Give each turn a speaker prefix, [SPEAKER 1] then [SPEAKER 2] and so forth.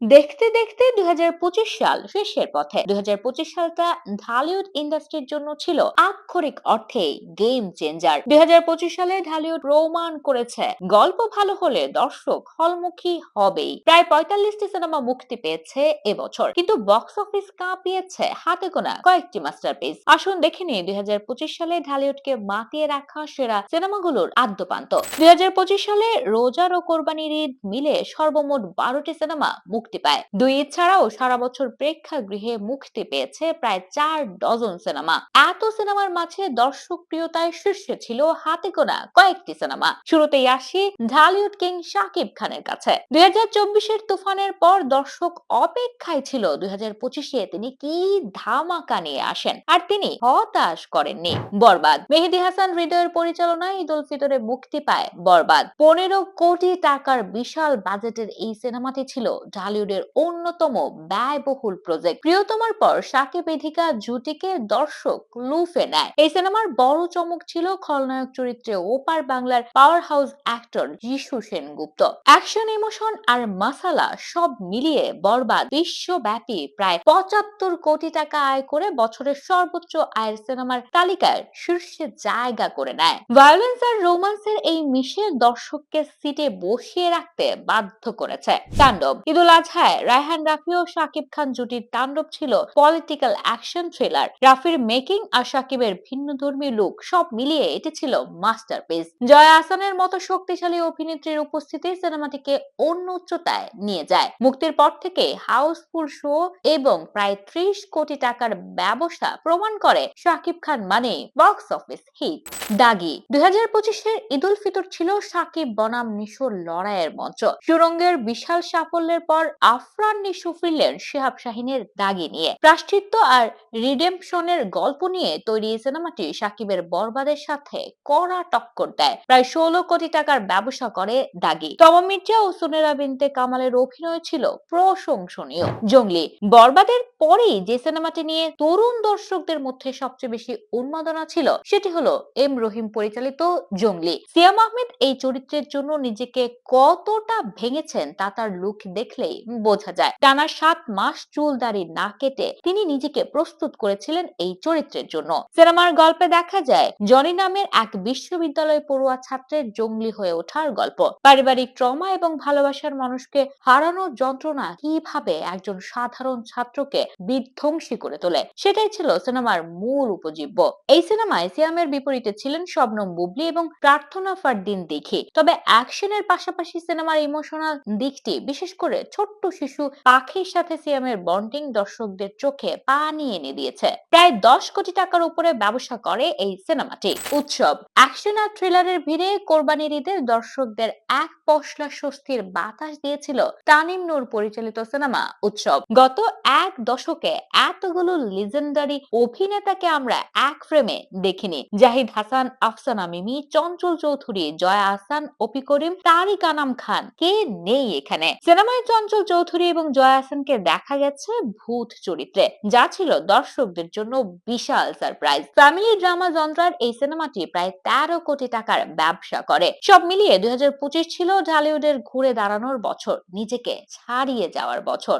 [SPEAKER 1] দেখতে দেখতে 2025 সাল শেষের পথে। 2025 সালটা ঢালিউড ইন্ডাস্ট্রির জন্য ছিল আক্ষরিক অর্থে গেম চেঞ্জার। 2025 সালে ঢালিউড প্রমাণ করেছে গল্প ভালো হলে দর্শক হলমুখী হবেই। প্রায় 45টি সিনেমা মুক্তি পেয়েছে এবছর, কিন্তু বক্স অফিস কাঁপিয়েছে হাতে গোনা কয়েকটি মাস্টারপিস। আসুন দেখে নিই 2025 সালে ঢালিউডকে মাতিয়ে রাখা সেরা সিনেমাগুলোর আদ্যপান্ত। 2025 সালে রোজার ও কোরবানির ঈদ মিলে সর্বমোট 12টি সিনেমা মুক্তি পায়। দুই ঈদ ছাড়াও সারা বছর প্রেক্ষাগৃহে মুক্তি পেয়েছে প্রায় 4 ডজন সিনেমা। এত সিনেমার মাঝে দর্শক প্রিয়তায় শীর্ষে ছিল হাতে গোনা কয়েকটি সিনেমা। শুরুতেই আসি ঢালিউড কিং শাকিব খানের কাছে। 2024-এর তুফানের পর দর্শক অপেক্ষায় ছিল 2025-এ তিনি কি ধামাকা নিয়ে আসেন, আর তিনি হতাশ করেননি। বরবাদ। মেহেদী হাসান হৃদয়ের পরিচালনায় ঈদ উল ফিতরে মুক্তি পায় বরবাদ। 15 কোটি টাকার বিশাল বাজেটের এই সিনেমাটি ছিল ঢালিউডের অন্যতম ব্যয়বহুল প্রজেক্ট। প্রিয়তমার পর শাকিব ইধিকা জুটিকে দর্শক লুফে নেয়। এই সিনেমার বড় চমক ছিল খলনায়ক চরিত্রে ওপার বাংলার পাওয়ার হাউস অ্যাক্টর যিশু সেনগুপ্ত। অ্যাকশন, ইমোশন আর মাসালা সব মিলিয়ে বরবাদ বিশ্বব্যাপী প্রায় 75 কোটি টাকা আয় করে বছরের সর্বোচ্চ আয়ের সিনেমার তালিকায় শীর্ষে জায়গা করে নেয়। ভায়োলেন্স আর রোমান্সের এই মিশে দর্শককে সিটে বসিয়ে রাখতে বাধ্য করেছে। তাণ্ডব। ঈদ উল আজহায় রায়হান রাফি ও শাকিব খান জুটির তাণ্ডব ছিল পলিটিক্যাল অ্যাকশন থ্রিলার। রাফির মেকিং আর শাকিবের ভিন্নধর্মী লুক সব মিলিয়ে এটি ছিল মাস্টারপিস। জয়া আহসানের মতো শক্তিশালী অভিনেত্রীর উপস্থিতি সিনেমাটিকে অন্য উচ্চতায় নিয়ে যায়। মুক্তির পর থেকে হাউসফুল শো এবং প্রায় 30 কোটি টাকার ব্যবসা প্রমাণ করে শাকিব খান মানে বক্স অফিস হিট। দাগি। 2025-এর ঈদ উল ফিতর ছিল শাকিব বনাম নিশোর লড়াইয়ের মঞ্চ। সুরঙ্গের বিশাল সাফল্যের পর আফরান নিশো ফিরলেন শিহাব শাহিনের দাগি নিয়ে। প্রায়শ্চিত্ত আর রিডেম্পশনের গল্প নিয়ে তৈরি এই সিনেমাটি শাকিবের বরবাদের সাথে কড়া টক্কর দেয়। প্রায় 16 কোটি টাকার ব্যবসা করে দাগি। তমা মির্জা ও সুনেরা বিনতে কামালের অভিনয় ছিল প্রশংসনীয়। জঙ্গলি। বরবাদের পরেই যে সিনেমাটি নিয়ে তরুণ দর্শকদের মধ্যে সবচেয়ে বেশি উন্মাদনা ছিল সেটি হলো এম রহিম পরিচালিত জঙ্গলি। সিয়াম আহমেদ এই চরিত্রের জন্য নিজেকে কতটা ভেঙেছেন তা তার লুক দেখলেই বোঝা যায়। টানা 7 মাস চুল দাড়ি না কেটে তিনি নিজেকে প্রস্তুত করেছিলেন এই চরিত্রের জন্য। সিনেমার গল্পে দেখা যায় জনি নামের এক বিশ্ববিদ্যালয় পড়ুয়া ছাত্রের জঙ্গলি হয়ে ওঠার গল্প। পারিবারিক ট্রমা এবং ভালোবাসার মানুষকে হারানোর যন্ত্রণা কিভাবে একজন সাধারণ ছাত্রকে বিধ্বংসী করে তোলে, সেটাই ছিল সিনেমার মূল উপজীব্য। এই সিনেমায় সিয়ামের বিপরীতে ছিলেন শবনম বুবলি এবং প্রার্থনা ফারদিন দেখি। তবে অ্যাকশনের পাশাপাশি সিনেমার ইমোশনাল দিকটি, বিশেষ করে ছোট্ট শিশু পাখির সাথে সিয়ামের বন্ডিং দর্শকদের চোখে পানি এনে দিয়েছে। প্রায় 10 কোটি টাকার উপরে ব্যবসা করে এই সিনেমাটি। উৎসব। অ্যাকশন আর থ্রিলারের ভিড়ে কোরবানির ঈদে দর্শকদের এক পশলা স্বস্তির বাতাস দিয়েছিল তানিম নূর পরিচালিত সিনেমা উৎসব। গত এক দশকে এতগুলো লিজেন্ডারি অভিনেতাকে আমরা এক ফ্রেমে দেখিনি। জাহিদ হাসান, আফসানা মিমি, চঞ্চল চৌধুরী, জয়া আহসান, অপি করিম, তারিক আনাম খান, কে নেই এখানে? সিনেমায় চঞ্চল চৌধুরী এবং জয়া আহসানকে দেখা গেছে ভূত চরিত্রে, যা ছিল দর্শকদের জন্য বিশাল সারপ্রাইজ। ফ্যামিলি ড্রামা জনরার এই সিনেমাটি প্রায় 13 কোটি টাকার ব্যবসা করে। সব মিলিয়ে 2025 ছিল ঢালিউডের ঘুরে দাঁড়ানোর বছর, নিজেকে ছাড়িয়ে যাওয়ার বছর।